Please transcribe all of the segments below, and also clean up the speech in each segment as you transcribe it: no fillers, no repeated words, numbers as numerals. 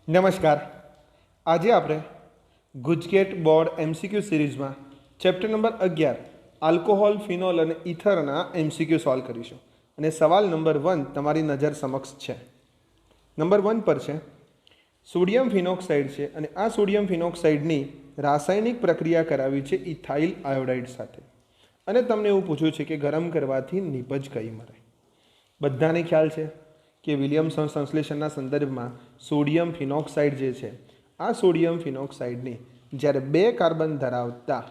નમસ્કાર. આજે આપણે ગુજકેટ બોર્ડ એમસીક્યુ સિરીઝમાં ચેપ્ટર નંબર 11 આલ્કોહોલ, ફિનોલ અને ઇથરના એમસીક્યુ સોલ્વ કરીશું. અને સવાલ નંબર 1 તમારી નજર સમક્ષ છે. નંબર 1 પર છે સોડિયમ ફિનોક્સાઇડ છે અને આ સોડિયમ ફિનોક્સાઇડની રાસાયણિક પ્રક્રિયા કરાવી છે ઇથાઇલ આયોડાઇડ સાથે. અને તમને એવું પૂછ્યું છે કે ગરમ કરવાથી નીપજ કઈ મળે. બધાને ખ્યાલ છે કે વિલિયમસન સંશ્લેષણના સંદર્ભમાં સોડિયમ ફિનોક્સાઇડ જે છે, આ સોડિયમ ફિનોક્સાઇડની જ્યારે 2 કાર્બન ધરાવતા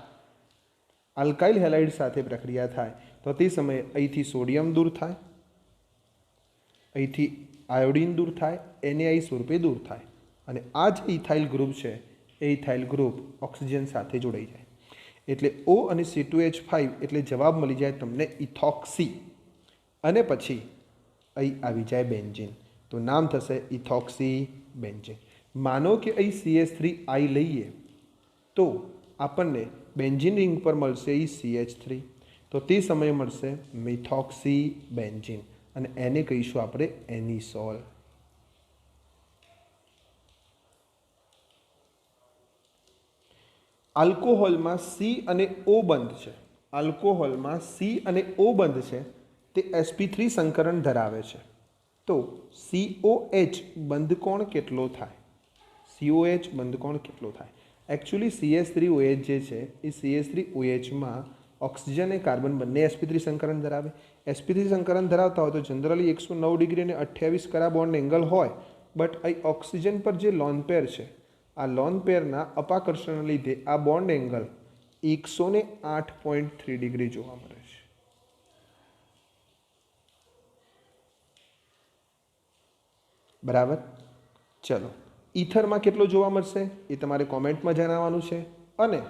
આલ્કાઇલ હેલાઇડ સાથે પ્રક્રિયા થાય તો તે સમયે અહીંથી સોડિયમ દૂર થાય, અહીંથી આયોડિન દૂર થાય, NaI સ્વરૂપે દૂર થાય અને આ જ ઇથાઇલ ગ્રુપ છે એ ઇથાઇલ ગ્રુપ ઓક્સિજન સાથે જોડાઈ જાય. એટલે O અને C2H5 એટલે જવાબ મળી જાય તમને ઇથોક્સી. અને પછી અહીં આવી જાય બેન્ઝીન, તો નામ થશે ઇથોક્સી બેન્ઝીન. માનો કે અહીં CH3I લઈએ તો આપણને બેન્ઝીન રિંગ પર મળશે અહીં CH3, તો તે સમયે મળશે મિથોક્સી બેન્ઝીન અને એને કહીશું આપણે એનિસોલ. આલ્કોહોલમાં C અને O બંધ છે. આલ્કોહોલમાં C અને O બંધ છે તે sp3 સંકરણ ધરાવે છે. તો COH બંધકોણ કેટલો થાય? COH બંધકોણ કેટલો થાય? એકચ્યુઅલી CH3OH જે છે એ CH3OHમાં ઓક્સિજન અને કાર્બન બંને sp3 સંકરણ ધરાવે. sp3 સંકરણ ધરાવતા હોય તો જનરલી 109 ડિગ્રી અને 28 કરા બોન્ડ એંગલ હોય, બટ અહીં ઓક્સિજન પર જે લોન પેર છે, આ લોન પેરના અપાકર્ષણના લીધે આ બોન્ડ એંગલ 108.3 ડિગ્રી જોવા મળે છે. બરાબર. ચલો, ઇથરમાં કેટલો જોવા મળશે એ તમારે કોમેન્ટમાં જણાવવાનું છે. અને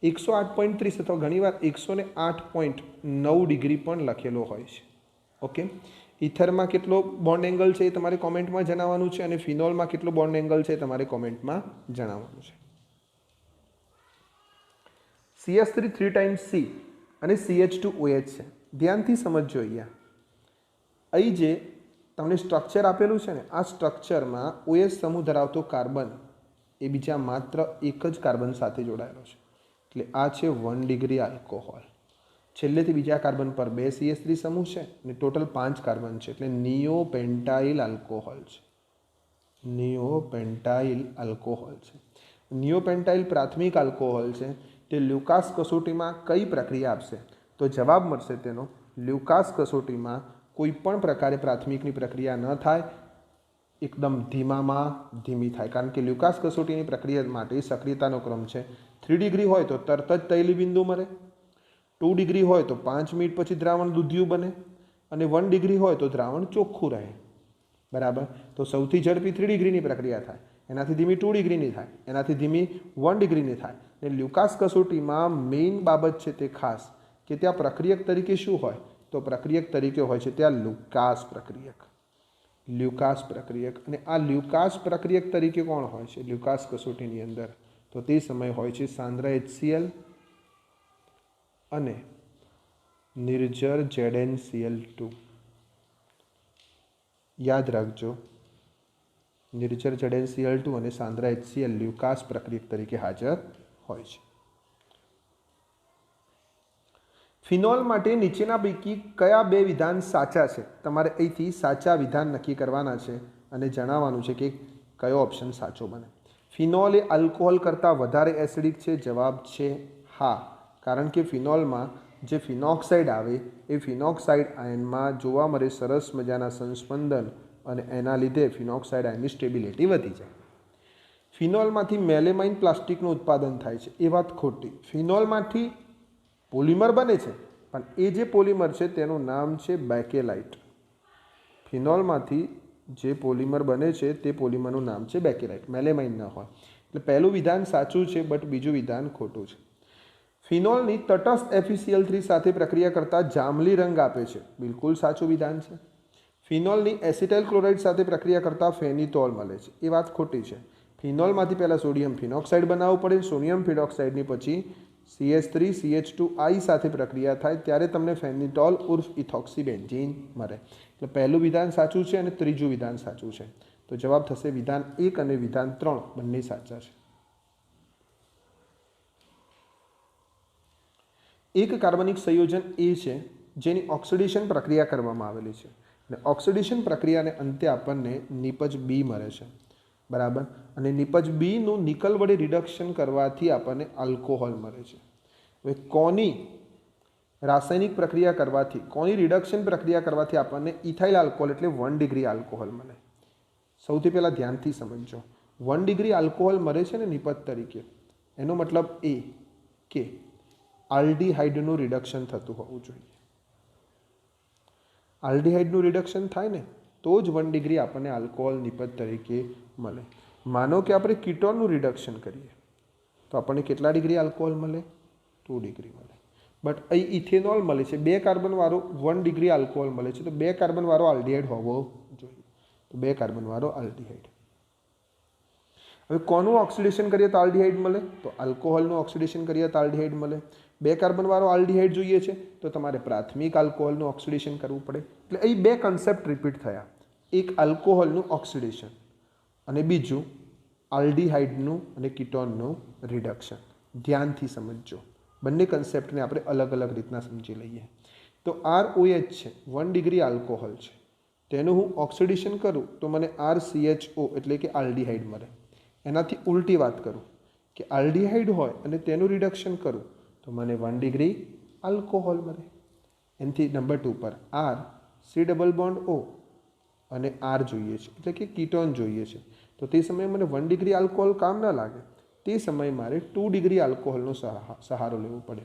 108.30 અથવા ઘણીવાર 108.9 ડિગ્રી પણ લખેલો હોય છે. ઓકે, ઇથરમાં કેટલો બોન્ડ એંગલ છે એ તમારે કોમેન્ટમાં જણાવવાનું છે અને ફિનોલમાં કેટલો બોન્ડ એંગલ છે એ તમારે કોમેન્ટમાં જણાવવાનું છે. CH3 3 ટાઈમ્સ C અને CH2OH છે. ધ્યાનથી સમજજો. અહીં જે તમને સ્ટ્રક્ચર આપેલું છે ને, આ સ્ટ્રક્ચરમાં OH સમૂહ ધરાવતો કાર્બન એ બીજા માત્ર એક જ કાર્બન સાથે જોડાયેલો છે. એટલે આ છે 1 ડિગ્રી આલ્કોહોલ. છેલ્લેથી બીજા કાર્બન પર 2 CH3 સમૂહ છે અને ટોટલ 5 કાર્બન છે, એટલે નિયોપેન્ટાઇલ આલ્કોહોલ છે. નિયોપેન્ટાઇલ આલ્કોહોલ છે. નિયોપેન્ટાઇલ પ્રાથમિક આલ્કોહોલ છે. તે લ્યુકાસ કસોટીમાં કઈ પ્રક્રિયા આપશે? તો જવાબ મળશે તેનો લ્યુકાસ કસોટીમાં કોઈ પણ પ્રકારે પ્રાથમિકની પ્રક્રિયા ન થાય, એકદમ ધીમામાં ધીમી થાય. કારણ કે લ્યુકાસ કસોટીની પ્રક્રિયા માટે સક્રિયતાનો ક્રમ છે 3 ડિગ્રી હોય તો તરત જ તૈલી બિંદુ મળે, 2 ડિગ્રી હોય તો 5 મિનિટ પછી દ્રાવણ દૂધિયું બને અને 1 ડિગ્રી હોય તો દ્રાવણ ચોખ્ખું રહે. બરાબર. તો સૌથી ઝડપી 3 ડિગ્રીની પ્રક્રિયા થાય, એનાથી ધીમી 2 ડિગ્રીની થાય, એનાથી ધીમી 1 ડિગ્રીની થાય. અને લ્યુકાસ કસોટીમાં મેઇન બાબત છે તે ખાસ કે ત્યાં પ્રક્રિયક તરીકે શું હોય? તો પ્રક્રિયક તરીકે હોય છે ત્યાં લ્યુકાસ પ્રક્રિયક. લ્યુકાસ પ્રક્રિયક. અને આ લ્યુકાસ પ્રક્રિયક તરીકે કોણ હોય છે લ્યુકાસ કસોટીની અંદર? તો તે સમય હોય છે સાંદ્ર HCl અને નિર્જર ZnCl2. યાદ રાખજો, નિર્જર ZnCl2 અને સાંદ્ર HCl લ્યુકાસ પ્રક્રિયક તરીકે હાજર હોય છે. ફિનોલ માટે નીચેના પૈકી કયા 2 વિધાન સાચા છે? તમારે અહીંથી સાચા વિધાન નક્કી કરવાના છે અને જણાવવાનું છે કે કયો ઓપ્શન સાચો બને. ફિનોલ એ આલ્કોહોલ કરતાં વધારે એસિડિક છે. જવાબ છે હા, કારણ કે ફિનોલમાં જે ફિનોક્સાઇડ આવે એ ફિનોક્સાઇડ આયનમાં જોવા મળે સરસ મજાના સંસ્પંદન અને એના લીધે ફિનોક્સાઇડ આયનની સ્ટેબિલિટી વધી જાય. ફિનોલમાંથી મેલેમાઇન પ્લાસ્ટિકનું ઉત્પાદન થાય છે. એ વાત ખોટી. ફિનોલમાંથી પોલિમર બને છે, પણ એ જે પોલિમર છે તેનું નામ છે બેકેલાઇટ. ફિનોલમાંથી જે પોલિમર બને છે તે પોલિમરનું નામ છે બેકેલાઇટ, મેલેમાઇન ન હોય. એટલે પહેલું વિધાન સાચું છે, બટ બીજું વિધાન ખોટું છે. ફિનોલની તટસ્થ FeCl3 સાથે પ્રક્રિયા કરતાં જાંબલી રંગ આપે છે. બિલકુલ સાચું વિધાન છે. ફિનોલની એસિટાઇલ ક્લોરાઇડ સાથે પ્રક્રિયા કરતાં ફેનિટોલ મળે છે. એ વાત ખોટી છે. ફિનોલમાંથી પહેલાં સોડિયમ ફિનોક્સાઇડ બનાવવું પડે, સોડિયમ ફિનોક્સાઇડની પછી CH3 CH2I સાથે પ્રક્રિયા થાય ત્યારે તમને ફેનિટોલ ઉર્ફ ઇથોક્સી બેન્ઝીન મળે. એટલે પહેલું વિધાન સાચું છે અને ત્રીજું વિધાન સાચું છે. તો જવાબ થશે વિધાન 1 અને વિધાન 3 બંને સાચા છે। એક કાર્બનિક સંયોજન એ છે જેની ઓક્સિડેશન પ્રક્રિયા કરવામાં આવેલી છે અને ઓક્સિડેશન પ્રક્રિયાને અંતે આપણને નિપજ બી મળે છે, બરાબર। અને નિપજ બીનું નિકલ વડે રિડક્શન કરવાથી આપણને આલ્કોહોલ મળે છે। હવે કોની રાસાયણિક પ્રક્રિયા કરવાથી, કોની રિડક્શન પ્રક્રિયા કરવાથી આપણને ઇથાઇલ આલ્કોહોલ એટલે 1 ડિગ્રી આલ્કોહોલ મળે? સૌથી પહેલાં ધ્યાનથી સમજો, 1 ડિગ્રી આલ્કોહોલ મળે છે ને નિપજ તરીકે, એનો મતલબ એ કે આલ્ડીહાઇડનું રિડક્શન થતું હોવું જોઈએ। આલ્ડીહાઇડનું રિડક્શન થાય ને તો જ 1 ડિગ્રી આપણને આલ્કોહોલ નિપજ તરીકે મળે। માનો કે આપણે કીટોનનું રિડક્શન કરીએ તો આપણને કેટલા ડિગ્રી આલ્કોહોલ મળે? 2 ડિગ્રી મળે। બટ અહીં ઇથેનોલ મળે છે, 2 કાર્બનવાળો 1 ડિગ્રી આલ્કોહોલ મળે છે, તો 2 કાર્બનવાળો આલ્ડીહાઇડ હોવો જોઈએ, તો 2 કાર્બનવાળો આલ્ડીહાઇડ। હવે કોનું ઓક્સિડેશન કરીએ તો આલ્ડીહાઇડ મળે? તો આલ્કોહોલનું ઓક્સિડેશન કરીએ તો આલ્ડીહાઇડ મળે। 2 કાર્બનવાળો આલ્ડીહાઇડ જોઈએ છે તો તમારે પ્રાથમિક આલ્કોહોલનું ઓક્સિડેશન કરવું પડે। એટલે અહીં 2 કન્સેપ્ટ રિપીટ થયા, એક આલ્કોહોલનું ઓક્સિડેશન અને બીજું આલ્ડીહાઇડનું અને કીટોનનું રિડક્શન। ધ્યાનથી સમજજો, બંને કન્સેપ્ટને આપણે અલગ અલગ રીતના સમજી લઈએ। તો ROH છે, 1 ડિગ્રી આલ્કોહોલ છે, તેનું હું ઓક્સિડેશન કરું તો મને RCHO એટલે કે આલ્ડીહાઇડ મળે। એનાથી ઉલટી વાત કરું કે આલ્ડીહાઇડ હોય અને તેનું રિડક્શન કરું તો મને 1 ડિગ્રી આલ્કોહોલ મળે। એનાથી નંબર 2 પર RC≡O અને R જોઈએ છે એટલે કે કીટોન જોઈએ છે, તો તે સમયે મને 1 ડિગ્રી આલ્કોહોલ કામ ન લાગે, તે સમયે મારે 2 ડિગ્રી આલ્કોહોલનો સહારો લેવો પડે।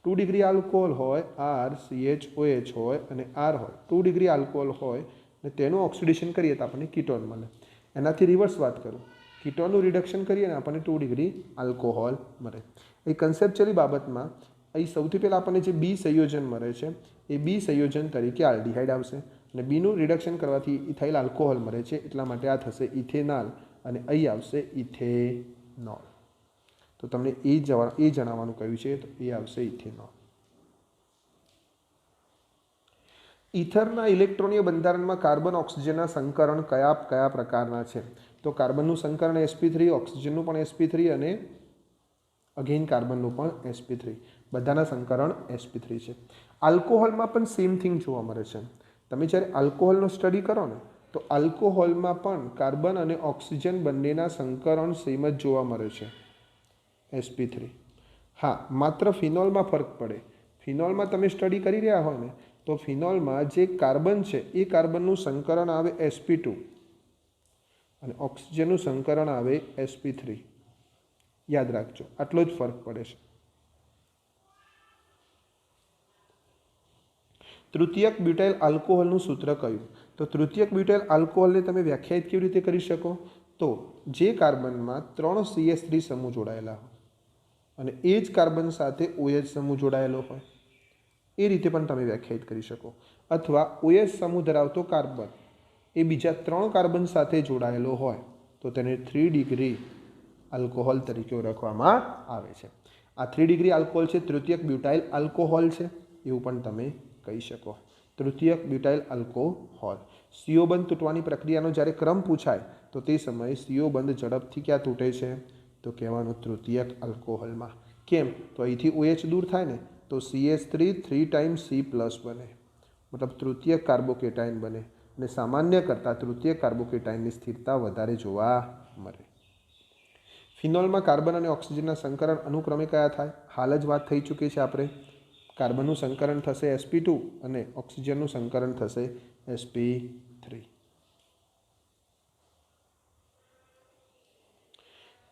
2 ડિગ્રી આલ્કોહોલ હોય, RCHOH હોય અને R હોય, 2 ડિગ્રી આલ્કોહોલ હોય અને તેનું ઓક્સિડેશન કરીએ તો આપણને કીટોન મળે। એનાથી રિવર્સ વાત કરું, કીટોનનું રિડક્શન કરીએ ને આપણને 2 ડિગ્રી આલ્કોહોલ મળે। એ કન્સેપ્ચ્યુઅલી બાબતમાં અહીં સૌથી પહેલાં આપણને જે બી સંયોજન મળે છે એ બી સંયોજન તરીકે આલ્ડીહાઇડ આવશે અને બીનું રિડક્શન કરવાથી ઇથાઇલ આલ્કોહોલ મળે છે, એટલા માટે આ થશે ઇથેનાલ અને અહીં આવશે ઇથેનોલ। તો તમને એ જણાવવાનું કહ્યું છે તો એ આવશે ઇથેનોલ। ઇથરના ઇલેક્ટ્રોનીય બંધારણમાં કાર્બન ઓક્સિજનના સંકરણ કયા પ્રકારના છે? તો કાર્બનનું સંકરણ sp3, ઓક્સિજનનું પણ sp3 અને અગેન કાર્બનનું પણ sp3, બધાના સંકરણ sp3 છે। આલ્કોહોલમાં પણ સેમ થિંગ જોવા મળે છે। તમે જ્યારે આલ્કોહોલનો સ્ટડી કરો ને તો આલ્કોહોલમાં પણ કાર્બન અને ઓક્સિજન બંનેના સંકરણ સેમ જ જોવા મળે છે, sp3। હા, માત્ર ફિનોલમાં ફરક પડે। ફિનોલમાં તમે સ્ટડી કરી રહ્યા હોય ને તો ફિનોલમાં જે કાર્બન છે એ કાર્બનનું સંકરણ આવે sp2 અને ઓક્સિજનનું સંકરણ આવે sp3। યાદ રાખજો, આટલો જ ફરક પડે છે। તૃતીયક બ્યુટાઇલ આલ્કોહોલનું સૂત્ર કયું? તો તૃતીયક બ્યુટાઇલ આલ્કોહોલને તમે વ્યાખ્યાયિત કેવી રીતે કરી શકો? તો જે કાર્બનમાં 3 CH3 સમૂહ જોડાયેલા હોય અને એ જ કાર્બન સાથે OH સમૂહ જોડાયેલો હોય, એ રીતે પણ તમે વ્યાખ્યાયિત કરી શકો। અથવા OH સમૂહ ધરાવતો કાર્બન એ બીજા 3 કાર્બન સાથે જોડાયેલો હોય તો તેને 3 ડિગ્રી આલ્કોહોલ તરીકે ઓળખવામાં આવે છે। આ 3 ડિગ્રી આલ્કોહોલ છે, તૃતીયક બ્યુટાઇલ આલ્કોહોલ છે એવું પણ તમે કહી શકો। તૃતીયક બ્યુટાઇલ આલ્કોહોલ। CO બંધ તૂટવાની પ્રક્રિયાનો જ્યારે ક્રમ પૂછાય તો તે સમયે CO બંધ ઝડપથી ક્યાં તૂટે છે? તો કહેવાનું તૃતીયક આલ્કોહોલમાં। કેમ? તો અહીંથી OH દૂર થાય ને તો CH3 3 ટાઈમ્સ C+ બને, મતલબ તૃતીયક કાર્બોકેટાઇન બને અને સામાન્ય કરતાં તૃતીયક કાર્બોકેટાઇનની સ્થિરતા વધારે જોવા મળે। ફિનોલમાં કાર્બન અને ઓક્સિજનના સંકરણ અનુક્રમે કયા થાય? હાલ જ વાત થઈ ચૂકી છે આપણે। કાર્બનનું સંકરણ થશે sp2 અને ઓક્સિજનનું સંકરણ થશે sp3।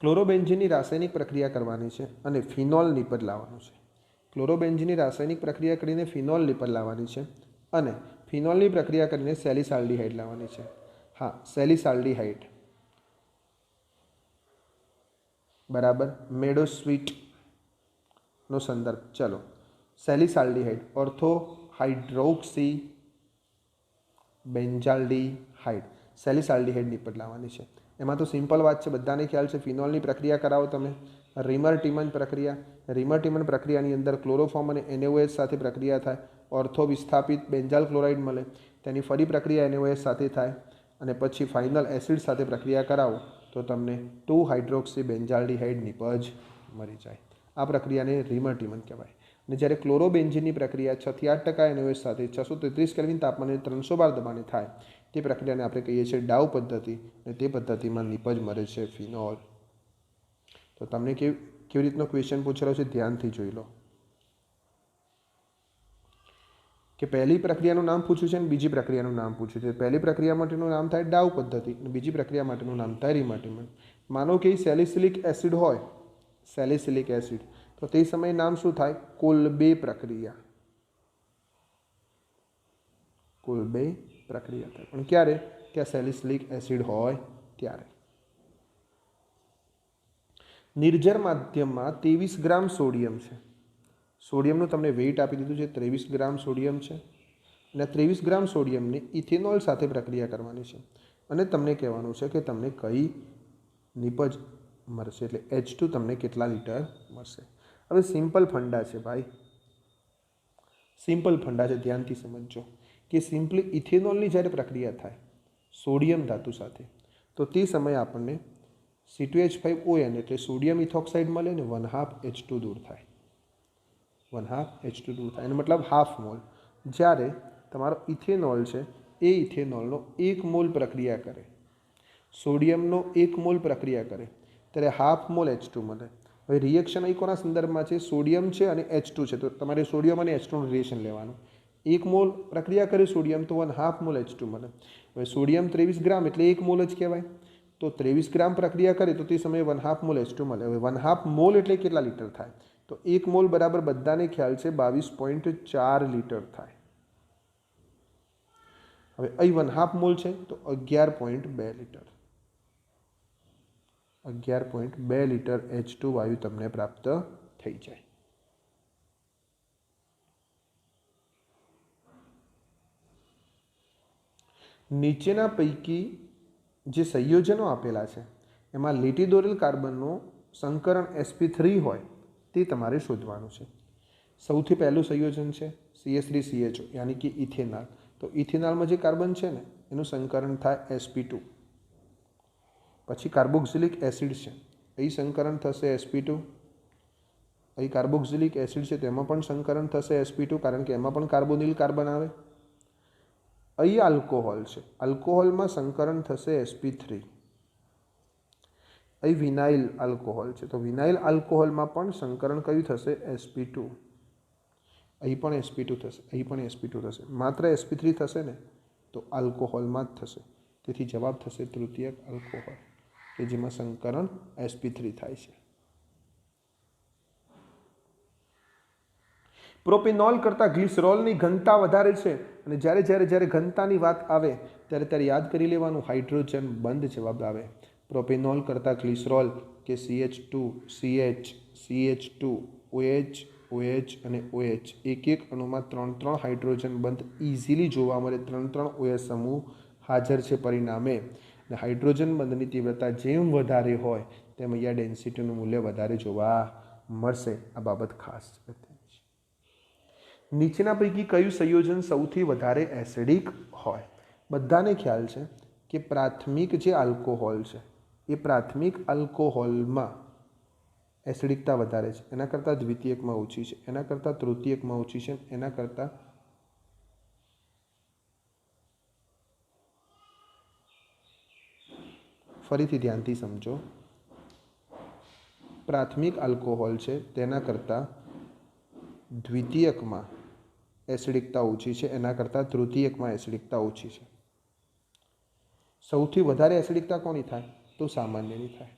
ક્લોરોબેન્ઝીનની રાસાયણિક પ્રક્રિયા કરવાની છે અને ફિનોલ નિપજ લાવવાનું છે। ક્લોરોબેન્ઝીનની રાસાયણિક પ્રક્રિયા કરીને ફિનોલ નિપજ લાવવાની છે અને ફિનોલની પ્રક્રિયા કરીને સેલિસાલ્ડીહાઇડ લાવવાની છે। હા, સેલિસાલ્ડીહાઇડ બરાબર, મેડોસ્વીટનો સંદર્ભ। ચલો, સેલિસાલ્ડીહાઇડ ઓર્થો હાઇડ્રોક્સી બેન્ઝાલ્ડીહાઇડ, સેલિસાલ્ડીહાઇડ નિપજ લાવવાની છે। એમાં તો સિમ્પલ વાત છે, બધાને ખ્યાલ છે। ફિનોલની પ્રક્રિયા કરાવો તમે, રિમર-ટીમન પ્રક્રિયા। રિમર-ટીમન પ્રક્રિયાની અંદર ક્લોરોફોર્મ અને NaOH સાથે પ્રક્રિયા થાય, ઓર્થો વિસ્થાપિત બેન્ઝાલ ક્લોરાઇડ મળે, તેની ફરી પ્રક્રિયા NaOH સાથે થાય અને પછી ફાઇનલ એસિડ સાથે પ્રક્રિયા કરાવો તો તમને 2 હાઇડ્રોક્સી બેન્ઝાલ્ડિહાઇડ નિપજ મળી જાય. આ પ્રક્રિયાને રિમર્ટીમન કહેવાય. અને જ્યારે ક્લોરોબેન્ઝીનની પ્રક્રિયા 6 થી 8% NaOH સાથે 633 કેલ્વિન તાપમાને 300 બાર દબાણે થાય તે પ્રક્રિયાને આપણે કહીએ છીએ ડાઉ પદ્ધતિ, અને તે પદ્ધતિમાં નિપજ મળે છે ફિનોલ. તો તમને કેવી રીતનો ક્વેશ્ચન પૂછેલો છે ધ્યાનથી જોઈ લો કે પહેલી પ્રક્રિયાનું નામ પૂછ્યું છે અને બીજી પ્રક્રિયાનું નામ પૂછ્યું છે. પહેલી પ્રક્રિયા માટેનું નામ થાય ડાઉ પદ્ધતિ અને બીજી પ્રક્રિયા માટેનું નામ થાય રિમર્ટીમન. માનો કે સેલિસિલિક એસિડ હોય, સેલિસિલિક એસિડ, તો તે સમયે નામ શું થાય? કોલ્બે પ્રક્રિયા. કોલ્બે પ્રક્રિયા થાય. પણ ક્યારે? ત્યાં સેલિસિલિક એસિડ હોય ત્યારે. નિર્જર માધ્યમમાં 23 ગ્રામ સોડિયમ છે. સોડિયમનું તમને વેઇટ આપી દીધું છે, 23 ગ્રામ સોડિયમ છે. અને 23 ગ્રામ સોડિયમને ઇથેનોલ સાથે પ્રક્રિયા કરવાની છે અને તમને કહેવાનું છે કે તમને કઈ નિપજ મળશે, એટલે H2 તમને કેટલા લીટર મળશે. હવે સિમ્પલ ફંડા છે ભાઈ, સિમ્પલ ફંડા છે, ધ્યાનથી સમજજો કે સિમ્પલી ઇથેનોલની જ્યારે પ્રક્રિયા થાય સોડિયમ ધાતુ સાથે તો તે સમયે આપણને C2H5ON એટલે સોડિયમ ઇથોક્સાઇડ મળે ને 1/2 H2 દૂર થાય. 1/2 H2 દૂર થાય એનો મતલબ હાફ મોલ. જ્યારે તમારો ઇથેનોલ છે એ ઇથેનોલનો 1 મોલ પ્રક્રિયા કરે, સોડિયમનો 1 મોલ પ્રક્રિયા કરે ત્યારે હાફ મોલ H2 મળે. હવે રિએક્શન અહીં કોના સંદર્ભમાં છે? સોડિયમ છે અને H2 છે, તો તમારે સોડિયમ અને H2નું રિલેશન લેવાનું. 1 મોલ પ્રક્રિયા કરે સોડિયમ તો 1/2 મોલ H2 મળે. હવે સોડિયમ 23 ગ્રામ એટલે 1 મોલ જ કહેવાય. તો 23 ગ્રામ પ્રક્રિયા કરે તો તે સમયે 1/2 મોલ H2 મળે. હવે 1/2 મોલ એટલે કેટલા લીટર થાય? તો 1 મોલ બરાબર બધાને ખ્યાલ છે 22.4 લીટર થાય. હવે અહીં 1/2 મોલ છે તો 11.2 લીટર. 11.2 લીટર H2 વાયુ તમને પ્રાપ્ત થઈ જાય. નીચેના પૈકી જે સંયોજનો આપેલા છે એમાં લીટી દોરેલ કાર્બનનું સંકરણ sp3 હોય તે તમારે શોધવાનું છે. સૌથી પહેલું સંયોજન છે CH3CHO યાની કે ઇથેનોલ. તો ઇથેનોલમાં જે કાર્બન છે ને એનું સંકરણ થાય sp2. પછી કાર્બોક્સિલિક એસિડ છે, અહીં સંકરણ થશે sp2. અહીં કાર્બોક્સિલિક એસિડ છે તેમાં પણ સંકરણ થશે sp2 કારણ કે એમાં પણ કાર્બોનિલ કાર્બન આવે. અહીં આલ્કોહોલ છે, આલ્કોહોલમાં સંકરણ થશે sp3. અહીં વિનાઇલ આલ્કોહોલ છે તો વિનાઇલ આલ્કોહોલમાં પણ સંકરણ કયું થશે? sp2. અહીં પણ sp2 થશે, અહીં પણ sp2 થશે, માત્ર sp3 થશે ને તો આલ્કોહોલમાં જ થશે. તેથી જવાબ થશે તૃતીયક આલ્કોહોલ કે જેમાં સંકરણ sp3 થાય છે. પ્રોપેનોલ કરતાં ગ્લિસરોલની ઘનતા વધારે છે અને જ્યારે ઘનતાની વાત આવે ત્યારે યાદ કરી લેવાનું હાઇડ્રોજન બંધ જવાબ આવે. પ્રોપેનોલ કરતાં ગ્લિસરોલ કે CH2 CH CH2 OH OH અને OH એક અણુમાં 3 હાઇડ્રોજન બંધ ઇઝીલી જોવા મળે. 3 OH સમૂહ હાજર છે. પરિણામે હાઇડ્રોજન બંધની તીવ્રતા જેમ વધારે હોય તેમ અહીંયા ડેન્સિટીનું મૂલ્ય વધારે જોવા મળશે. આ બાબત ખાસ છે. નીચેના પૈકી કયું સંયોજન સૌથી વધારે એસિડિક હોય? બધાને ખ્યાલ છે કે પ્રાથમિક જે આલ્કોહોલ છે એ પ્રાથમિક આલ્કોહોલમાં એસિડિકતા વધારે છે, એના કરતાં દ્વિતીયકમાં ઓછી છે, એના કરતાં તૃતીયકમાં ઓછી છે, એના કરતાં ફરીથી ધ્યાનથી સમજો. પ્રાથમિક આલ્કોહોલ છે તેના કરતાં દ્વિતીયકમાં એસિડિકતા ઓછી છે, એના કરતાં તૃતીયકમાં એસિડિકતા ઓછી છે. સૌથી વધારે એસિડિકતા કોની થાય? તો સામાન્યની થાય.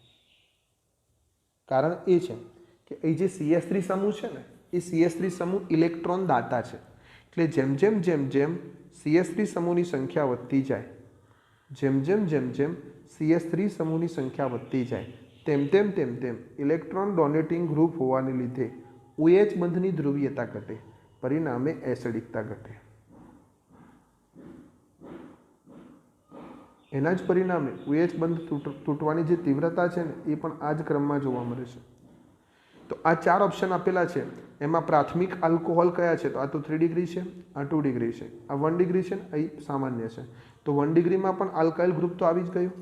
કારણ એ છે કે એ જે CH3 સમૂહ છે ને એ CH3 સમૂહ ઇલેક્ટ્રોન દાતા છે. એટલે જેમ જેમ CH3 સમૂહની સંખ્યા વધતી જાય, જેમ CH3 સમૂહની સંખ્યા વધતી જાય તેમ ઇલેક્ટ્રોન ડોનેટિંગ ગ્રુપ હોવાને લીધે OH બંધની ધ્રુવીયતા ઘટે, પરિણામે એસિડિકતા ઘટે. એના જ પરિણામે OH બંધ તૂટવાની જે તીવ્રતા છે ને એ પણ આ જ ક્રમમાં જોવા મળે છે. તો આ 4 ઓપ્શન આપેલા છે એમાં પ્રાથમિક આલ્કોહોલ કયા છે? તો આ તો 3 ડિગ્રી છે, આ 2 ડિગ્રી છે, આ 1 ડિગ્રી છે, અહીં સામાન્ય છે. તો 1 ડિગ્રીમાં પણ આલ્કાઇલ ગ્રુપ તો આવી જ ગયું.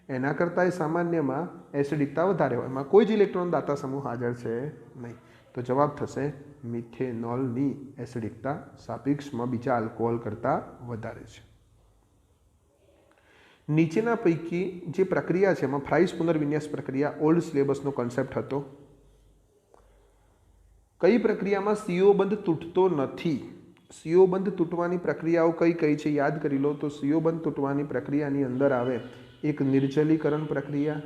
એના કરતાં સામાન્યમાં એસિડિકતા વધારે હોય, એમાં કોઈ જ ઇલેક્ટ્રોન દાતા સમૂહ હાજર છે નહીં. તો જવાબ થશે મિથેનોલની એસિડિકતા સાપેક્ષમાં બીજા આલ્કોહોલ કરતાં વધારે છે. નીચેના પૈકી જે પ્રક્રિયા છે એમાં ફ્રાઇસ પુનર્વિન્યાસ પ્રક્રિયા ઓલ્ડ સિલેબસનો કોન્સેપ્ટ હતો. કઈ પ્રક્રિયામાં CO બંધ તૂટતો નથી? CO બંધ તૂટવાની પ્રક્રિયાઓ કઈ કઈ છે યાદ કરી લો. તો CO બંધ તૂટવાની પ્રક્રિયાની અંદર આવે એક નિર્જલીકરણ પ્રક્રિયા,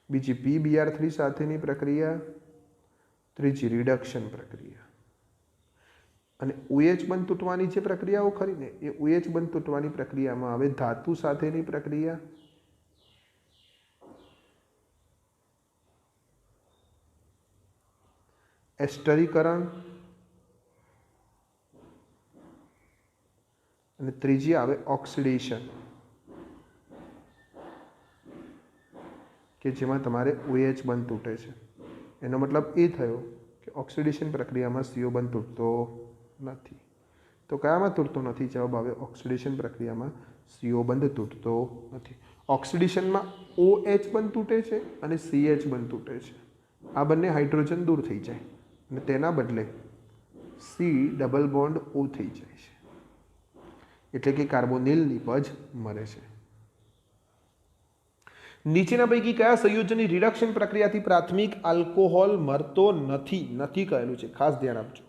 બીજી PBr3 સાથેની પ્રક્રિયા, ત્રીજી રિડક્શન પ્રક્રિયા. અને OH બંધ તૂટવાની જે પ્રક્રિયાઓ ખરી ને એ OH બંધ તૂટવાની પ્રક્રિયામાં આવે ધાતુ સાથેની પ્રક્રિયા, એસ્ટરીકરણ અને ત્રીજી આવે ઓક્સિડેશન, કે જેમાં તમારે OH બંધ તૂટે છે. એનો મતલબ એ થયો કે ઓક્સિડેશન પ્રક્રિયામાં CO બંધ તૂટતો નથી. તો કયામાં તૂટતો નથી? જવાબ આવે ઓક્સિડેશન પ્રક્રિયામાં CO બંધ તૂટતો નથી. ઓક્સિડેશનમાં OH બંધ તૂટે છે અને CH બંધ તૂટે છે. આ બંને હાઇડ્રોજન દૂર થઈ જાય અને તેના બદલે C ડબલ બોન્ડ O થઈ જાય છે, એટલે કે કાર્બોનિલ નિપજ મળે છે. નીચેના પૈકી કયા સંયોજનની રિડક્શન પ્રક્રિયાથી પ્રાથમિક આલ્કોહોલ મળતો નથી? નથી કહેલું છે, ખાસ ધ્યાન આપજો.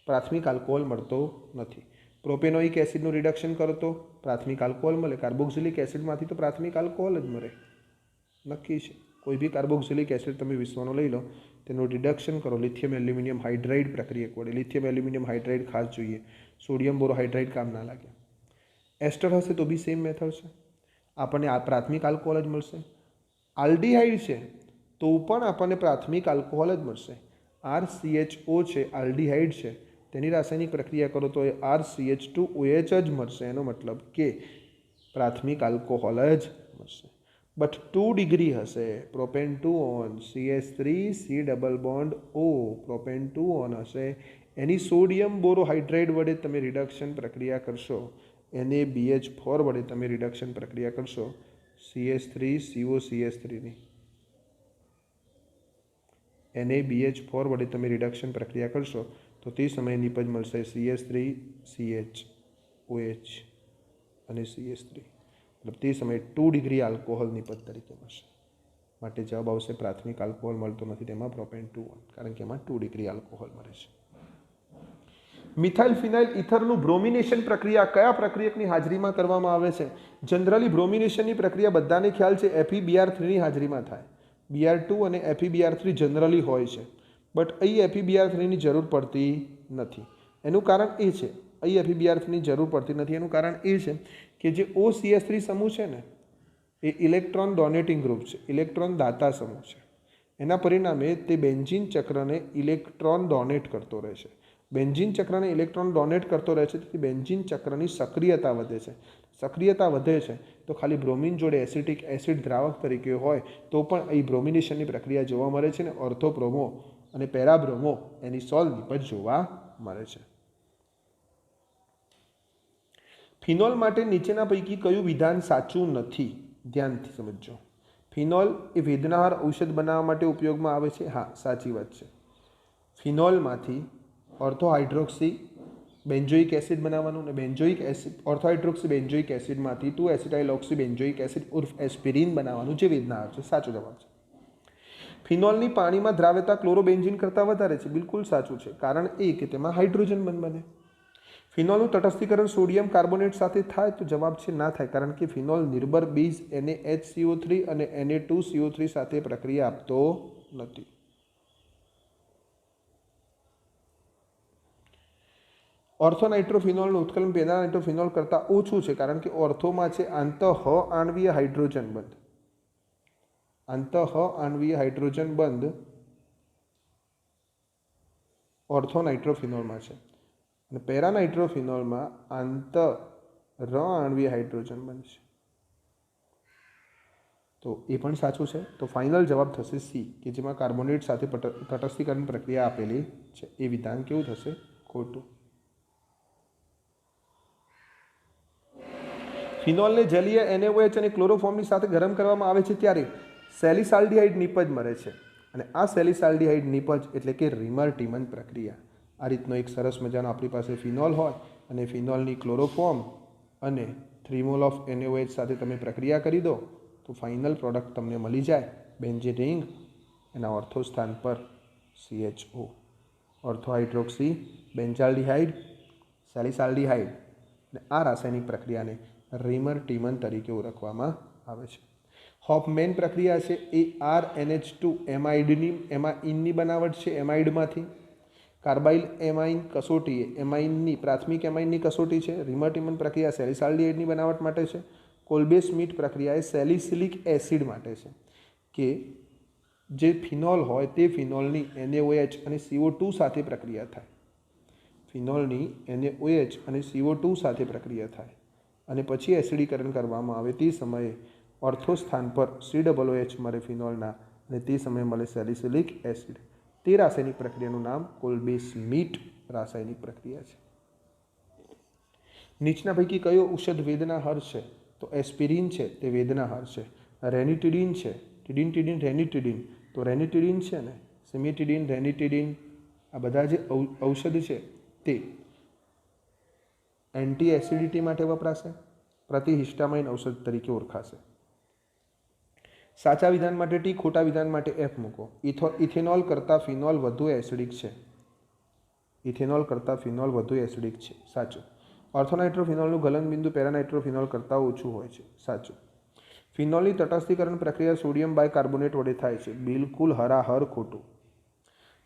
પ્રાથમિક આલ્કોહોલ મળતો નથી. પ્રોપેનોઇક એસિડનું રિડક્શન કરો તો પ્રાથમિક આલ્કોહોલ મળે. કાર્બોક્સિલિક એસિડમાંથી તો પ્રાથમિક આલ્કોહોલ જ મળે, નક્કી છે. કોઈ બી કાર્બોક્સિલિક એસિડ તમે વિશ્વનો લઈ લો, તેનું રિડક્શન કરો લિથિયમ એલ્યુમિનિયમ હાઇડ્રાઇડ પ્રક્રિયા વડે. લિથિયમ એલ્યુમિનિયમ હાઇડ્રાઇડ ખાસ જોઈએ, સોડિયમ બોરોહાઇડ્રાઇડ કામ ના લાગે. એસ્ટર હશે તો બી સેમ મેથડ છે, આપણને આ પ્રાથમિક આલ્કોહોલ જ મળશે. આલ્ડીહાઇડ છે તો પણ આપણને પ્રાથમિક આલ્કોહોલ જ મળશે. RCHO છે, આલ્ડીહાઇડ છે, તેની રાસાયણિક પ્રક્રિયા કરો તો એ RCH2OH જ મળશે. એનો મતલબ કે પ્રાથમિક આલ્કોહોલ જ મળશે. બટ 2 ડિગ્રી હશે, propane 2 on CH3 C double bond O, propane 2 on હશે, એની સોડિયમ બોરોહાઇડ્રાઇડ વડે તમે રિડક્શન પ્રક્રિયા કરશો, NaBH4 વડે તમે રિડક્શન પ્રક્રિયા કરશો CH3COCH3 ની, NaBH4 વડે તમે રિડક્શન પ્રક્રિયા કરશો તો તે સમયે નિપજ મળશે CH3CHOH અને CH3. મતલબ તે સમયે 2 ડિગ્રી આલ્કોહોલ નિપજ તરીકે મળશે. માટે જવાબ આવશે પ્રાથમિક આલ્કોહોલ મળતો નથી તેમાં પ્રોપેન 2 ઓન, કારણ કે એમાં 2 ડિગ્રી આલ્કોહોલ મળે છે. મિથાઇલ ફિનાઇલ ઇથરનું બ્રોમિનેશન પ્રક્રિયા કયા પ્રક્રિયકની હાજરીમાં કરવામાં આવે છે? જનરલી બ્રોમિનેશનની પ્રક્રિયા બધાને ખ્યાલ છે FeBr3ની હાજરીમાં થાય. Br2 અને FeBr3 જનરલી હોય છે, બટ અહીં FeBr3ની જરૂર પડતી નથી. એનું કારણ એ છે, અહીં FeBr3ની જરૂર પડતી નથી એનું કારણ એ છે કે જે OCH3 સમૂહ છે ને એ ઇલેક્ટ્રોન ડોનેટિંગ ગ્રુપ છે, ઇલેક્ટ્રોન દાતા સમૂહ છે. એના પરિણામે તે બેન્ઝીન ચક્રને ઇલેક્ટ્રોન ડોનેટ કરતો રહે છે. બેન્ઝીન ચક્રને ઇલેક્ટ્રોન ડોનેટ કરતો રહે છે, તેથી બેન્ઝીન ચક્રની સક્રિયતા વધે છે. સક્રિયતા વધે છે તો ખાલી બ્રોમિન જોડે એસિટિક એસિડ દ્રાવક તરીકે હોય તો પણ અહીં બ્રોમિનેશનની પ્રક્રિયા જોવા મળે છે ને ઓર્થોબ્રોમો અને પેરાબ્રોમો એની સોલ નિપજ જોવા મળે છે. ફિનોલ માટે નીચેના પૈકી કયું વિધાન સાચું નથી? ધ્યાનથી સમજો. ફિનોલ એ વેદનાહાર ઔષધ બનાવવા માટે ઉપયોગમાં આવે છે. હા, સાચી વાત છે. ફિનોલમાંથી ઓર્થોહાઇડ્રોક્સી બેન્ઝોઇક એસિડ બનાવવાનું, અને બેન્ઝોઇક એસિડ ઓર્થોહાઇડ્રોક્સી બેન્ઝોઇક એસિડમાંથી 2 એસિટાઇલોક્સી બેન્ઝોઇક એસિડ ઉર્ફ એસ્પિરિન બનાવવાનું, જે વેદનાહાર છે. સાચો જવાબ છે. ફિનોલની પાણીમાં દ્રાવ્યતા ક્લોરોબેન્ઝીન કરતાં વધારે છે. બિલકુલ સાચું છે. કારણ એ કે તેમાં હાઇડ્રોજન બંધ બને. ફિનોલનું તટસ્થીકરણ સોડિયમ કાર્બોનેટ સાથે થાય તો જવાબ છે ના થાય, કારણ કે ફિનોલ નિર્ભર બેઝ NaHCO3 અને Na2CO3 સાથે પ્રક્રિયા આપતો નથી. ઓર્થો નાઇટ્રોફિનોલનું ઉત્કલન પેરા નાઇટ્રોફિનોલ કરતાં ઓછું છે, કારણ કે ઓર્થોમાં છે આંતઃ આણવીય હાઇડ્રોજન બંધ. આંતઃ આણવીય હાઇડ્રોજન બંધ ઓર્થો નાઇટ્રોફિનોલમાં છે, અને પેરાનાઇટ્રોફિનોલમાં આંતઃ આણવીય હાઇડ્રોજન બંધ છે. તો એ પણ સાચું છે. તો ફાઇનલ જવાબ થશે સી, કે જેમાં કાર્બોનેટ સાથે તટસ્થીકરણ પ્રક્રિયા આપેલી છે. એ વિધાન કેવું થશે? ખોટું. ફિનોલને જલીય NaOH અને ક્લોરોફોર્મની સાથે ગરમ કરવામાં આવે છે ત્યારે સેલિસાલ્ડિહાઇડ નિપજ મળે છે અને આ સેલિસાલ્ડિહાઇડ નિપજ એટલે કે રીમર-ટીમન પ્રક્રિયા. આ રીતનો એક સરસ મજાનો આપણી પાસે ફિનોલ હોય અને ફિનોલની ક્લોરોફોર્મ અને 3 મોલ ઓફ NaOH સાથે તમે પ્રક્રિયા કરી દો તો ફાઇનલ પ્રોડક્ટ તમને મળી જાય બેન્ઝીન રિંગ, એના ઓર્થો સ્થાન પર CHO, ઓર્થો હાઇડ્રોક્સી બેન્ઝાલ્ડિહાઇડ સેલિસાલ્ડિહાઇડ. અને આ રાસાયણિક પ્રક્રિયાને રીમર-ટીમન તરીકે ઓળખવામાં આવે છે. હોફમેન પ્રક્રિયા છે એ RNH2 એમાઇનની બનાવટ છે. એમાઇડમાંથી કાર્બાઇલ એમાઇન કસોટી એમાઇનની પ્રાથમિક એમાઇનની કસોટી છે. રીમર-ટીમન પ્રક્રિયા સેલિસાલ્ડિહાઇડની બનાવટ માટે છે. કોલ્બે-સ્મિટ પ્રક્રિયા એ સેલિસિલિક એસિડ માટે છે કે જે ફિનોલ હોય તે ફિનોલની NaOH અને CO2 સાથે પ્રક્રિયા થાય. ફિનોલની NaOH અને CO2 સાથે પ્રક્રિયા થાય અને પછી એસિડીકરણ કરવામાં આવે તે સમયે ઓર્થો સ્થાન પર COOH મળે ફિનોલના અને તે સમયે મળે સેલિસિલિક એસિડ. તે રાસાયણિક પ્રક્રિયાનું નામ કોલ્બે-સ્મિટ રાસાયણિક પ્રક્રિયા છે. નીચના પૈકી કયો ઔષધ વેદનાહાર છે? તો એસ્પિરિન છે તે વેદનાહાર છે. રેનિટિડિન છે, ટિડિન રેનિટિડિન, તો રેનિટિડિન છે ને, સિમિટિડિન, રેનિટિડિન આ બધા જે ઔષધ છે તે એન્ટી એસિડિટી માટે વપરાશે, પ્રતિહિસ્ટામાઇન ઔષધ તરીકે ઓળખાશે. સાચા વિધાન માટે T, ખોટા વિધાન માટે F મૂકો. ઇથેનોલ કરતાં ફિનોલ વધુ એસિડિક છે. ઇથેનોલ કરતાં ફિનોલ વધુ એસિડિક છે, સાચું. ઓર્થોનાઇટ્રોફિનોલનું ગલનબિંદુ પેરાનાઇટ્રોફિનોલ કરતાં ઓછું હોય છે, સાચું. ફિનોલની તટસ્થીકરણ પ્રક્રિયા સોડિયમ બાયકાર્બોનેટ વડે થાય છે, બિલકુલ હરાહર ખોટું.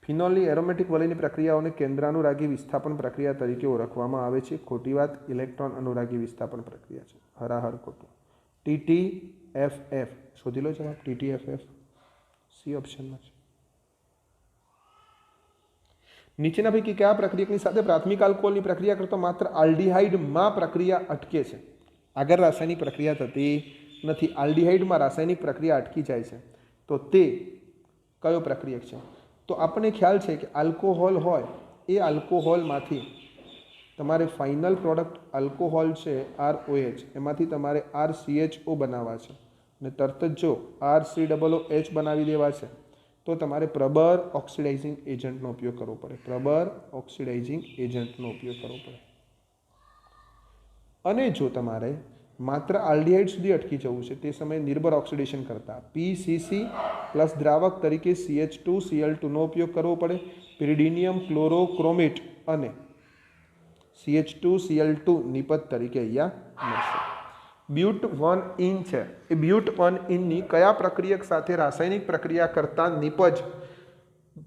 ફિનોલની એરોમેટિક વલયની પ્રક્રિયાઓને કેન્દ્રાનુરાગી વિસ્થાપન પ્રક્રિયા તરીકે ઓળખવામાં આવે છે, ખોટી વાત. ઇલેક્ટ્રોન અનુરાગી વિસ્થાપન પ્રક્રિયા છે, હરાહર ખોટું. TTFF શોધી લો જવાબ. TTFF સી ઓપ્શનમાં છે. નીચેના પૈકી કયા પ્રક્રિયકની સાથે પ્રાથમિક આલ્કોહોલની પ્રક્રિયા કરતો માત્ર આલ્ડિહાઇડમાં પ્રક્રિયા અટકે છે? આગળ રાસાયણિક પ્રક્રિયા થતી નથી, આલ્ડિહાઇડમાં રાસાયણિક પ્રક્રિયા અટકી જાય છે, તો તે કયો પ્રક્રિયક છે? તો આપણને ખ્યાલ છે કે આલ્કોહોલ હોય એ આલ્કોહોલમાંથી તમારે ફાઇનલ પ્રોડક્ટ આલ્કોહોલ છે ROH, એમાંથી તમારે RCHO બનાવવા છે અને તરત જ જો RCOOH બનાવી દેવા છે તો તમારે પ્રબર ઓક્સિડાઇઝિંગ એજન્ટનો ઉપયોગ કરવો પડે. પ્રબર ઓક્સિડાઇઝિંગ એજન્ટનો ઉપયોગ કરવો પડે. અને જો તમારે માત્ર આલ્ડિહાઇડ સુધી અટકી જવું છે તે સમયે નિર્ભર ઓક્સિડેશન કરતા PCC પ્લસ દ્રાવક તરીકે CH2Cl2 નો ઉપયોગ કરવો પડે. પિરિડિનિયમ ક્લોરોક્રોમેટ અને CH2Cl2 નિપજ તરીકે અહીંયા મળશે. બ્યુટ 1-ઇન છે એ બ્યુટ 1-ઇનની કયા પ્રક્રિયક સાથે રાસાયણિક પ્રક્રિયા કરતા નિપજ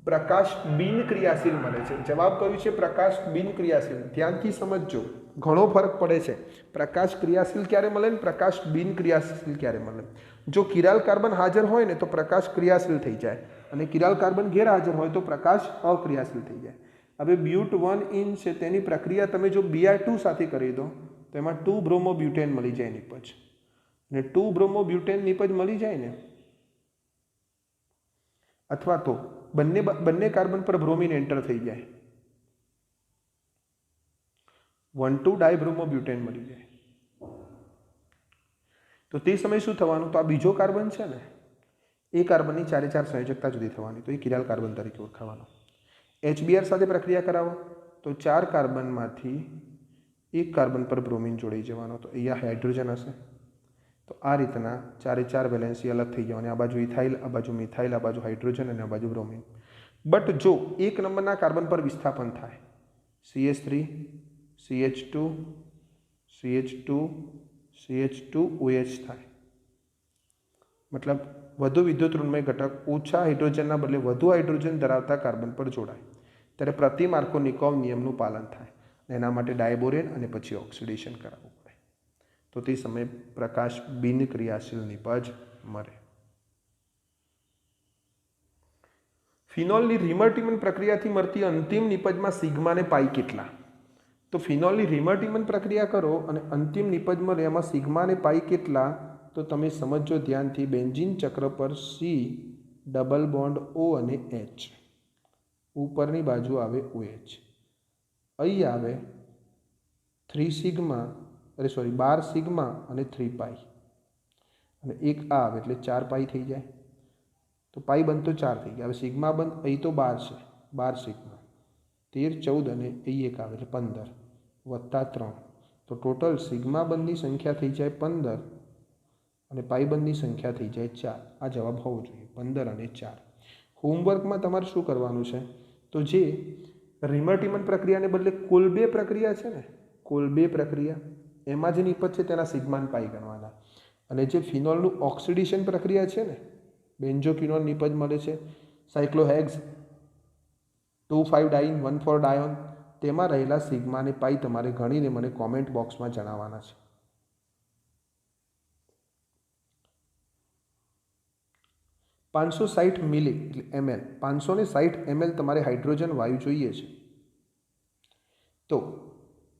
પ્રકાશ બિન ક્રિયાશીલ મળે છે? જવાબ કયું છે? પ્રકાશ બિન ક્રિયાશીલ. ધ્યાનથી સમજજો, ઘણો ફરક પડે છે. પ્રકાશ ક્રિયાશીલ ક્યારે મળે ને પ્રકાશ બિન ક્રિયાશીલ ક્યારે મળે. જો કિરાલ કાર્બન હાજર હોય ને તો પ્રકાશ ક્રિયાશીલ થઈ જાય અને કિરાલ કાર્બન ગેરહાજર હોય તો પ્રકાશ અક્રિયાશીલ થઈ જાય. હવે બ્યુટ 1-ઇન છે તેની પ્રક્રિયા તમે જો Br2 સાથે કરી દો તો એમાં 2-બ્રોમોબ્યુટેન મળી જાય નિપજ, ને 2-બ્રોમોબ્યુટેન નિપજ મળી જાય ને, અથવા તો બંને કાર્બન પર બ્રોમિન એન્ટર થઈ જાય, 1,2-ડાયબ્રોમોબ્યુટેન મળી જાય, તો તે સમયે શું થવાનું? તો આ બીજો કાર્બન છે ને એ કાર્બનની 4 સંયોજકતા જુદી થવાની, તો એ કિરાલ કાર્બન તરીકે ઓળખાવાનો. HBr સાથે પ્રક્રિયા કરાવો તો 4 કાર્બનમાંથી 1 કાર્બન પર બ્રોમિન જોડાઈ જવાનો, તો અહીંયા હાઇડ્રોજન હશે. તો આ રીતના 4 વેલેન્સી અલગ થઈ જવાની, આ બાજુ ઇથાઇલ, આ બાજુ મિથાઇલ, આ બાજુ હાઇડ્રોજન અને આ બાજુ બ્રોમિન. બટ જો 1 નંબરના કાર્બન પર વિસ્થાપન થાય, CH3 CH2 CH2 CH2OH થાય, મતલબ વધુ વિદ્યુત ઋણમય ઘટક ઓછા હાઇડ્રોજનના બદલે વધુ હાઇડ્રોજન ધરાવતા કાર્બન પર જોડાય ત્યારે પ્રતિ માર્કોનિકોવ નિયમનું પાલન થાય. એના માટે ડાયબોરેન અને પછી ઓક્સિડેશન કરાવવું પડે, તો તે સમયે પ્રકાશ બિન ક્રિયાશીલ નિપજ મળે. ફિનોલની રીમર-ટીમન પ્રક્રિયાથી મળતી અંતિમ નિપજમાં સિગ્માને પાઈ કેટલા? તો ફિનોલની રીમર-ટીમન પ્રક્રિયા કરો અને અંતિમ નિપજ મળે એમાં સિગ્માને પાઈ કેટલા? તો તમે સમજો ધ્યાનથી. બેન્ઝીન ચક્ર પર C ડબલ બોન્ડ O અને H, ઉપરની બાજુ આવે OH, અહીં આવે 3 સિગ્મા 12 સિગ્મા અને 3 પાઈ, અને એક આ આવે એટલે 4 પાઈ થઈ જાય. તો પાઈ બંધ તો 4 થઈ ગયા. હવે સિગ્મા બંધ અહીં તો 12 છે, 12 સિગ્મા, 13, 14 અને અહીં એક આવે એટલે 15 વત્તા 3. તો ટોટલ સિગ્મા બંધની સંખ્યા થઈ જાય 15 અને પાઈ બંધની સંખ્યા થઈ જાય 4. આ જવાબ હોવો જોઈએ, 15 અને 4. હોમવર્કમાં તમારે શું કરવાનું છે, તો જે રિમર-ટિમર પ્રક્રિયાને બદલે કોલ્બે પ્રક્રિયા છે ને, કોલ્બે પ્રક્રિયા એમાં જે નિપજ છે તેના સિગ્મા પાઈ ગણવાના. અને જે ફિનોલનું ઓક્સિડેશન પ્રક્રિયા છે ને, બેન્ઝોક્વિનોન નિપજ મળે છે, સાયક્લોહેક્સ 2,5-1,4-ડાયોન, તેમાં રહેલા સિગ્મા અને પાઈ તમારે ગણીને મને કોમેન્ટ બોક્સમાં જણાવવાના છે. $560 મિલી એટલે ml, 560 ml તમારે હાઇડ્રોજન વાયુ જોઈએ છે. તો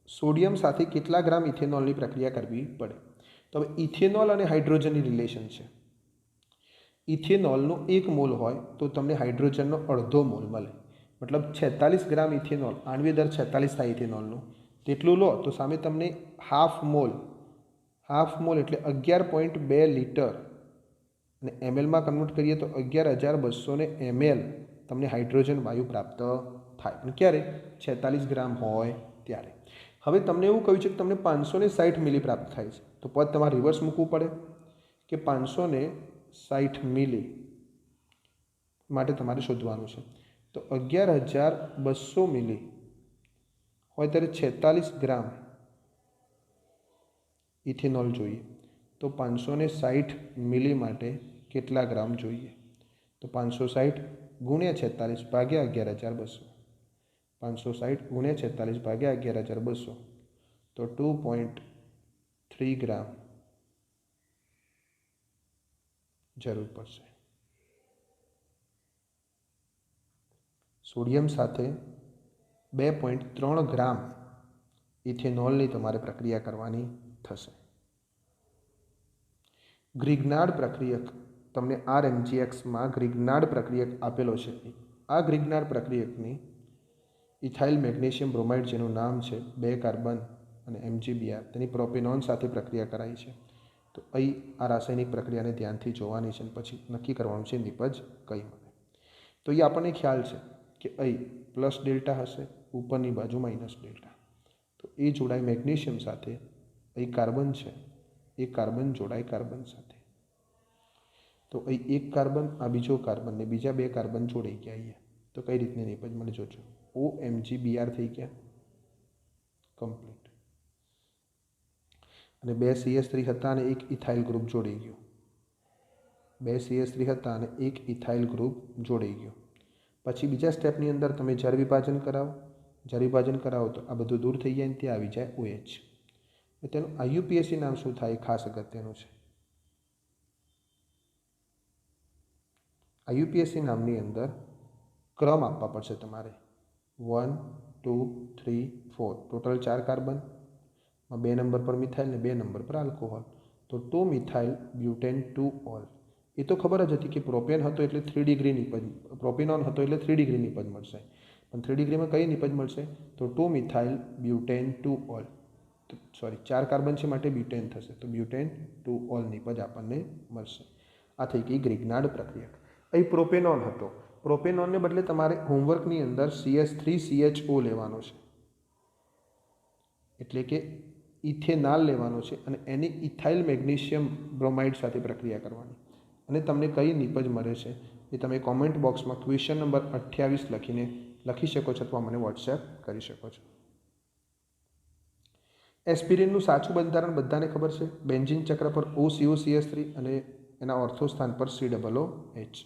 સોડિયમ સાથે કેટલા ગ્રામ ઇથેનોલની પ્રક્રિયા કરવી પડે? તો હવે ઇથેનોલ અને હાઇડ્રોજનની રિલેશન છે. ઇથેનોલનો 1 મોલ હોય તો તમને હાઇડ્રોજનનો અડધો મોલ મળે. મતલબ 46 ગ્રામ ઇથેનોલ, આણ્વીય દર 46 થાય ઇથેનોલનું, તેટલું લો તો સામે તમને હાફ મોલ એટલે 11.2 લીટર, અને એમએલમાં કન્વર્ટ કરીએ તો 11,200 ml તમને હાઇડ્રોજન વાયુ પ્રાપ્ત થાય. પણ ક્યારે? 46 ગ્રામ હોય ત્યારે. હવે તમને એવું કહ્યું છે કે તમને 560 મિલી પ્રાપ્ત થાય છે, તો પદ તમારે રિવર્સ મૂકવું પડે કે 560 મિલી માટે તમારે શોધવાનું છે. તો 11,200 મિલી હોય ત્યારે 46 ગ્રામ ઇથેનોલ જોઈએ. તો 560 મિલી માટે કેટલા ગ્રામ જોઈએ? તો 560 ગુણ્યા 46 ભાગ્યા 11,200, 560 ગુણ્યા 46 ભાગ્યા 11,200, તો 2.3 ગ્રામ જરૂર પડશે. સોડિયમ સાથે 2.3 ગ્રામ ઇથેનોલની તમારે પ્રક્રિયા કરવાની થશે. ગ્રિગ્નાર્ડ પ્રક્રિયક તમને RMGXમાં ગ્રિગ્નાર્ડ પ્રક્રિયક આપેલો છે. આ ગ્રિગ્નાર્ડ પ્રક્રિયકની ઇથાઇલ મેગ્નેશિયમ બ્રોમાઇડ, જેનું નામ છે 2 કાર્બન અને MgBr, તેની પ્રોપેનોન સાથે પ્રક્રિયા કરાઈ છે. તો અહીં આ રાસાયણિક પ્રક્રિયાને ધ્યાનથી જોવાની છે અને પછી નક્કી કરવાનું છે નિપજ કઈ મળે. તો એ આપણને ખ્યાલ છે કે અહીં પ્લસ ડેલ્ટા હશે, ઉપરની બાજુ માઇનસ ડેલ્ટા. તો એ જોડાય મેગ્નેશિયમ સાથે, અહીં કાર્બન છે, એ કાર્બન જોડાય કાર્બન સાથે. તો અહીં એક કાર્બન, આ બીજો કાર્બન ને બીજા 2 કાર્બન જોડાઈ ગયા અહીંયા. તો કઈ રીતની નિપજ મળે જોજો. OMgBr થઈ ગયા કમ્પ્લીટ, અને 2 CH3 હતા અને એક ઇથાઇલ ગ્રુપ જોડાઈ ગયું. 2 CH3 હતા અને એક ઇથાઇલ ગ્રુપ જોડાઈ ગયું. પછી બીજા સ્ટેપની અંદર તમે જળ વિભાજન કરાવો. જળ વિભાજન કરાવો તો આ બધું દૂર થઈ જાય અને ત્યાં આવી જાય OH. તેનું IUPAC નામ શું થાય? ખાસ અગત્યનું છે. IUPAC નામની અંદર ક્રમ આપવા પડશે તમારે. 1, 2, 3, 4, ટોટલ 4 કાર્બન, 2 નંબર પર મિથાઇલ ને 2 નંબર પર આલ્કોહોલ. તો 2 મિથાઇલ બ્યુટેન 2 ઓલ. એ તો ખબર જ હતી કે પ્રોપેન હતો એટલે 3 ડિગ્રી નિપજ, પ્રોપેનોન હતો એટલે 3 ડિગ્રી નિપજ મળશે. પણ 3 ડિગ્રીમાં કઈ નિપજ મળશે? તો 2 methyl butane 2 all. Sorry, 4 carbon છે માટે બ્યુટેન થશે, તો બ્યુટેન 2 ઓલ નિપજ આપણને મળશે. આ થઈ ગઈ ગ્રિગ્નાર્ડ પ્રક્રિયા. અહીં પ્રોપેનોન હતો, પ્રોપેનોનને બદલે તમારે હોમવર્કની અંદર CH3CHO લેવાનો છે, એટલે કે ઇથેનાલ લેવાનો છે, અને એની ઇથાઇલ મેગ્નેશિયમ બ્રોમાઇડ સાથે પ્રક્રિયા કરવાની. અને તમને કઈ નિપજ મળે છે એ તમે કોમેન્ટ બોક્સમાં ક્વેશ્ચન નંબર 28 લખીને લખી શકો છો અથવા મને વોટ્સએપ કરી શકો છો. એસ્પિરિનનું સાચું બંધારણ બધાને ખબર છે. બેન્ઝીન ચક્ર પર OCOCH3 અને એના ઓર્થો સ્થાન પર COOH.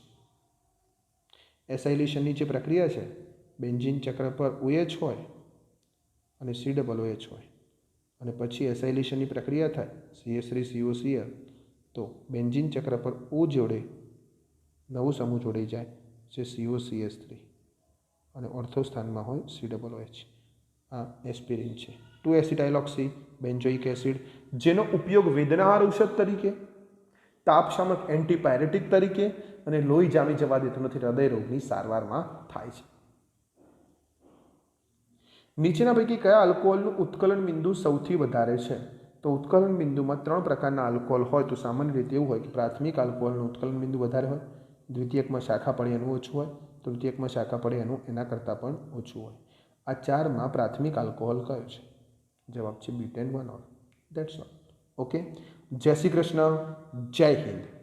એસાઇલેશનની જે પ્રક્રિયા છે, બેન્ઝીન ચક્ર પર OH હોય અને COOH હોય, અને પછી એસાઇલેશનની પ્રક્રિયા થાય CH3COCl, તો બેન્ઝીન ચક્ર પર O જોડે નવું સમૂહ જોડાઈ જાય જે COCH3 અને ઓર્થો સ્થાનમાં હોય COOH. આ એસ્પિરિન છે. 2-એસિટાઇલોક્સી બેન્ઝોઇક એસિડ, જેનો ઉપયોગ વેદનાહાર ઔષધ તરીકે, તાપશામક એન્ટીપાયરેટિક તરીકે અને લોહી જામી જવા દેતું નથી હૃદય રોગની સારવારમાં થાય છે. નીચેના પૈકી કયા આલ્કોહોલનું ઉત્કલન બિંદુ સૌથી વધારે છે? તો ઉત્કલન બિંદુમાં 3 પ્રકારના આલ્કોહોલ હોય તો સામાન્ય રીતે એવું હોય કે પ્રાથમિક આલ્કોહોલનું ઉત્કલન બિંદુ વધારે હોય, દ્વિતીયકમાં શાખા પડે એનું ઓછું હોય, તૃતીયકમાં શાખા પડે એનું એના કરતાં પણ ઓછું હોય. આ 4માં પ્રાથમિક આલ્કોહોલ કયો છે? જવાબ છે butane 1 all. That's all. Okay. જય શ્રી કૃષ્ણ. જય હિન્દ.